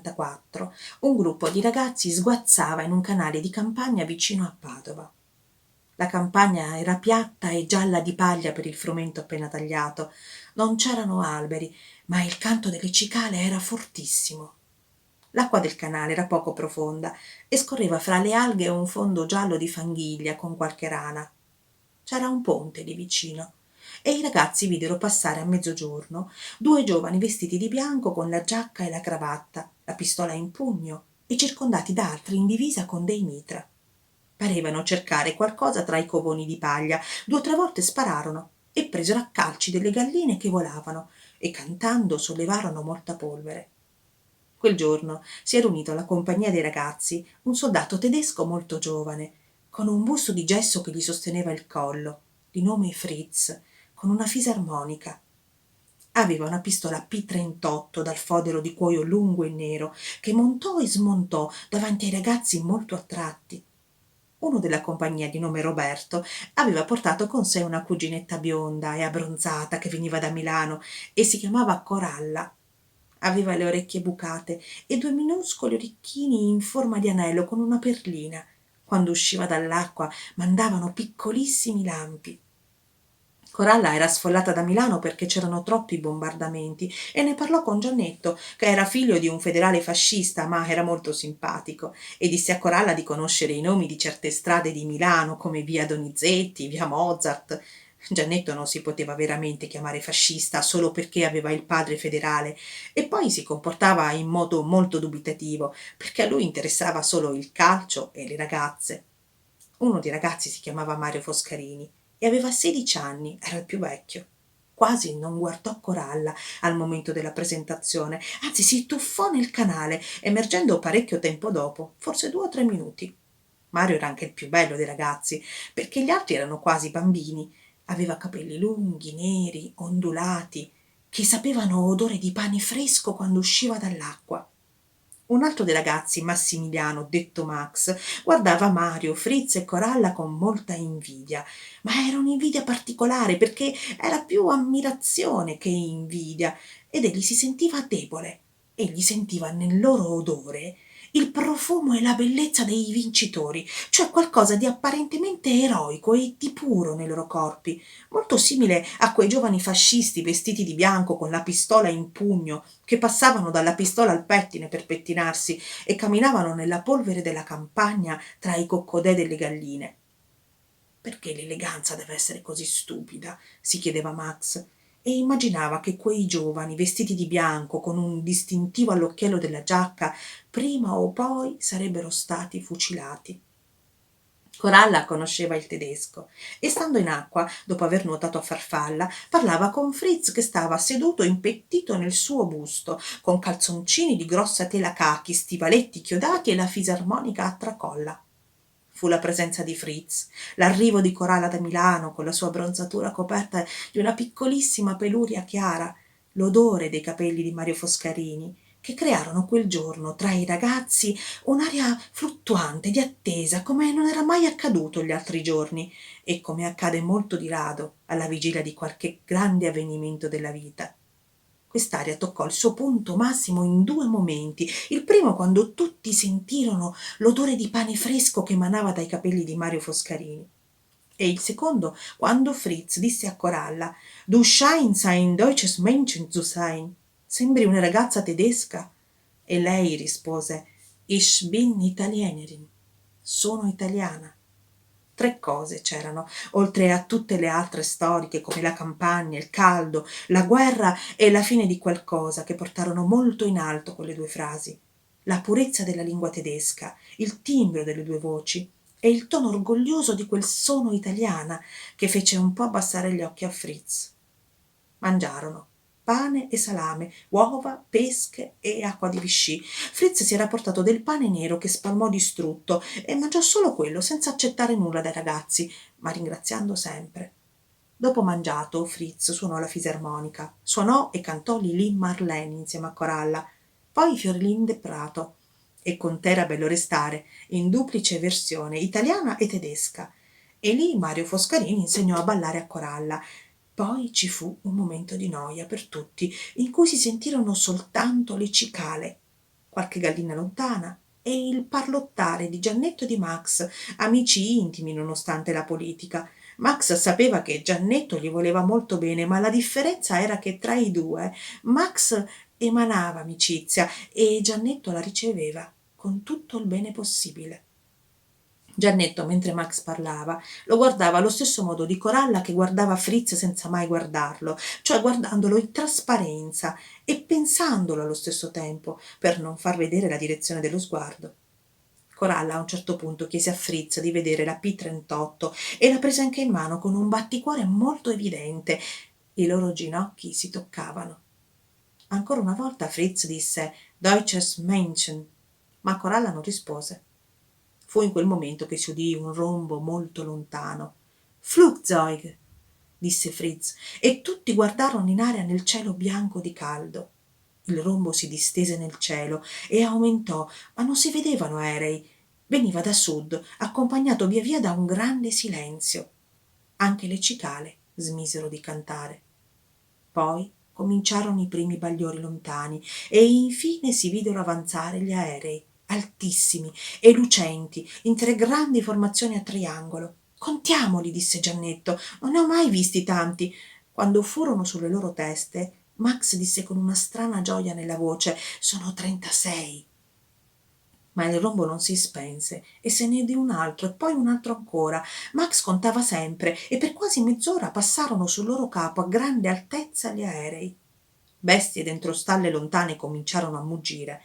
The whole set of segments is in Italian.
1944 un gruppo di ragazzi sguazzava in un canale di campagna vicino a Padova. La campagna era piatta e gialla di paglia per il frumento appena tagliato. Non c'erano alberi, ma il canto delle cicale era fortissimo. L'acqua del canale era poco profonda e scorreva fra le alghe un fondo giallo di fanghiglia con qualche rana. C'era un ponte lì vicino e i ragazzi videro passare a mezzogiorno due giovani vestiti di bianco con la giacca e la cravatta, la pistola in pugno e circondati da altri in divisa con dei mitra. Parevano cercare qualcosa tra i covoni di paglia. 2 o 3 volte spararono e presero a calci delle galline che volavano e cantando sollevarono molta polvere. Quel giorno si era unito alla compagnia dei ragazzi un soldato tedesco molto giovane, con un busto di gesso che gli sosteneva il collo, di nome Fritz, con una fisarmonica. Aveva una pistola P38 dal fodero di cuoio lungo e nero, che montò e smontò davanti ai ragazzi molto attratti. Uno della compagnia, di nome Roberto, aveva portato con sé una cuginetta bionda e abbronzata che veniva da Milano e si chiamava Coralla. Aveva le orecchie bucate e 2 minuscoli orecchini in forma di anello con una perlina. Quando usciva dall'acqua mandavano piccolissimi lampi. Coralla era sfollata da Milano perché c'erano troppi bombardamenti e ne parlò con Giannetto, che era figlio di un federale fascista ma era molto simpatico, e disse a Coralla di conoscere i nomi di certe strade di Milano come via Donizetti, via Mozart. Giannetto non si poteva veramente chiamare fascista solo perché aveva il padre federale e poi si comportava in modo molto dubitativo perché a lui interessava solo il calcio e le ragazze. Uno dei ragazzi si chiamava Mario Foscarini e aveva 16 anni, era il più vecchio. Quasi non guardò Coralla al momento della presentazione, anzi si tuffò nel canale, emergendo parecchio tempo dopo, forse 2 o 3 minuti. Mario era anche il più bello dei ragazzi, perché gli altri erano quasi bambini. Aveva capelli lunghi, neri, ondulati, che sapevano odore di pane fresco quando usciva dall'acqua. Un altro dei ragazzi, Massimiliano, detto Max, guardava Mario, Fritz e Coralla con molta invidia, ma era un'invidia particolare perché era più ammirazione che invidia ed egli si sentiva debole. Egli sentiva nel loro odore il profumo e la bellezza dei vincitori, cioè qualcosa di apparentemente eroico e di puro nei loro corpi, molto simile a quei giovani fascisti vestiti di bianco con la pistola in pugno che passavano dalla pistola al pettine per pettinarsi e camminavano nella polvere della campagna tra i coccodè delle galline. Perché l'eleganza deve essere così stupida? Si chiedeva Max e immaginava che quei giovani vestiti di bianco con un distintivo all'occhiello della giacca prima o poi sarebbero stati fucilati. Coralla conosceva il tedesco e stando in acqua, dopo aver nuotato a farfalla, parlava con Fritz che stava seduto impettito nel suo busto, con calzoncini di grossa tela cachi, stivaletti chiodati e la fisarmonica a tracolla. Fu la presenza di Fritz, l'arrivo di Coralla da Milano con la sua abbronzatura coperta di una piccolissima peluria chiara, l'odore dei capelli di Mario Foscarini, che crearono quel giorno tra i ragazzi un'aria fluttuante di attesa come non era mai accaduto gli altri giorni e come accade molto di rado alla vigilia di qualche grande avvenimento della vita. Quest'aria toccò il suo punto massimo in 2 momenti. Il primo quando tutti sentirono l'odore di pane fresco che emanava dai capelli di Mario Foscarini. E il secondo quando Fritz disse a Coralla «Du scheinst ein deutsches Mädchen zu sein». «Sembri una ragazza tedesca». E lei rispose «Ich bin Italienerin». «Sono italiana». 3 cose c'erano, oltre a tutte le altre storiche come la campagna, il caldo, la guerra e la fine di qualcosa che portarono molto in alto quelle 2 frasi. La purezza della lingua tedesca, il timbro delle 2 voci e il tono orgoglioso di quel «sono italiana» che fece un po' abbassare gli occhi a Fritz. Mangiarono pane e salame, uova, pesche e acqua di Vichy. Fritz si era portato del pane nero che spalmò distrutto e mangiò solo quello senza accettare nulla dai ragazzi, ma ringraziando sempre. Dopo mangiato, Fritz suonò la fisarmonica, suonò e cantò Lili Marlene insieme a Coralla, poi Fiorellin de Prato e con Te era bello restare, in duplice versione italiana e tedesca. E lì Mario Foscarini insegnò a ballare a Coralla. Poi ci fu un momento di noia per tutti, in cui si sentirono soltanto le cicale. qualche gallina lontana e il parlottare di Giannetto e di Max, amici intimi nonostante la politica. Max sapeva che Giannetto gli voleva molto bene, ma la differenza era che tra i due Max emanava amicizia e Giannetto la riceveva con tutto il bene possibile. Giannetto, mentre Max parlava, lo guardava allo stesso modo di Coralla che guardava Fritz senza mai guardarlo, cioè guardandolo in trasparenza e pensandolo allo stesso tempo, per non far vedere la direzione dello sguardo. Coralla a un certo punto chiese a Fritz di vedere la P38 e la prese anche in mano con un batticuore molto evidente. I loro ginocchi si toccavano. Ancora una volta Fritz disse Deutsches Männchen, ma Coralla non rispose. Fu in quel momento che si udì un rombo molto lontano. Flugzeug, disse Fritz, e tutti guardarono in aria nel cielo bianco di caldo. Il rombo si distese nel cielo e aumentò, ma non si vedevano aerei. Veniva da sud, accompagnato via via da un grande silenzio. Anche le cicale smisero di cantare. Poi cominciarono i primi bagliori lontani e infine si videro avanzare gli aerei, altissimi e lucenti, in tre grandi formazioni a triangolo. Contiamoli, disse Giannetto, non ne ho mai visti tanti. Quando furono sulle loro teste, Max disse con una strana gioia nella voce: sono 36. Ma il rombo non si spense e se ne udì un altro e poi un altro ancora. Max contava sempre e per quasi mezz'ora passarono sul loro capo a grande altezza gli aerei. Bestie dentro stalle lontane cominciarono a muggire.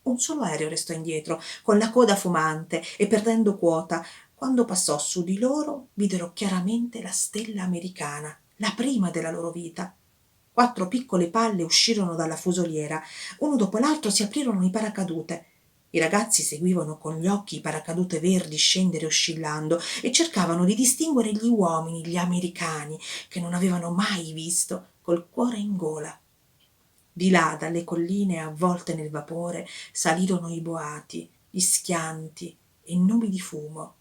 Un solo aereo restò indietro, con la coda fumante e perdendo quota. Quando passò su di loro, videro chiaramente la stella americana, la prima della loro vita. 4 piccole palle uscirono dalla fusoliera. Uno dopo l'altro si aprirono i paracadute. I ragazzi seguivano con gli occhi i paracadute verdi scendere oscillando e cercavano di distinguere gli uomini, gli americani, che non avevano mai visto, col cuore in gola. Di là, dalle colline avvolte nel vapore, salirono i boati, gli schianti e numi di fumo.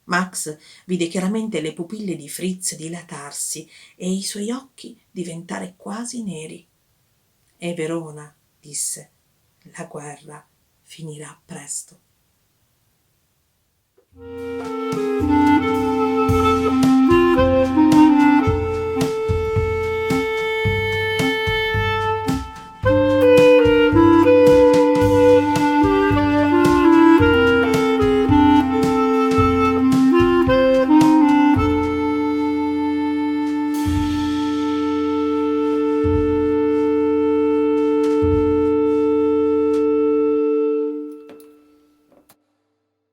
Max vide chiaramente le pupille di Fritz dilatarsi e i suoi occhi diventare quasi neri. «È Verona», disse, «la guerra finirà presto».